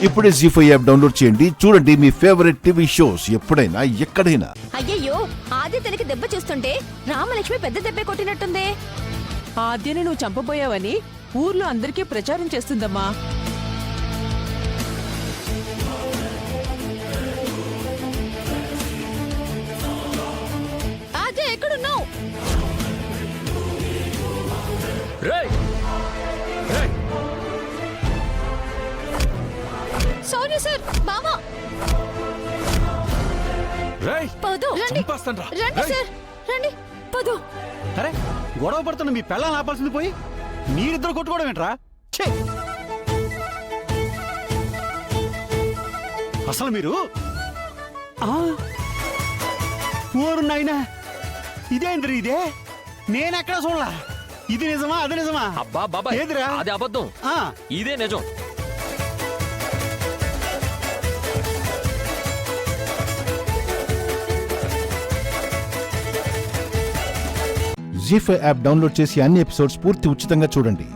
ఇప్పుడే జీ5 app download చేయండి. చూడండి మీ ఫేవరెట్ టీవీ షోస్ ఎప్పుడైనా ఎక్కడైనా. అయ్యయ్యో, ఆదిత్యకి దెబ్బ చూస్తుంటే రామలక్ష్మి పెద్ద దెబ్బే కొట్టినట్టుందే. ఆద్యని నువ్వు చంపబోయావని ఊర్లో అందరికీ ప్రచారం చేస్తుందమ్మా. ఆద్య ఎక్కడున్నావు? Sorry sir. బావా పదు, రండి సార్, రండి పదు. అరే గొడవ పడుతున్న మీ పెళ్ళాన్ని ఆపాల్సింది పోయి మీరిద్దరు కొట్టుకోవడం ఏంట్రా? అసలు మీరు ఊరు నాయనా, ఇదేంద్రీ ఇదే? నేనెక్కడ చూడలా. ఇది నిజమా అది నిజమా? అబ్బా బాబా, ఏదిరా? అది అబద్ధం, ఇదే నిజం. జీ5 యాప్ డౌన్లోడ్ చేసి అన్ని ఎపిసోడ్స్ పూర్తి ఉచితంగా చూడండి.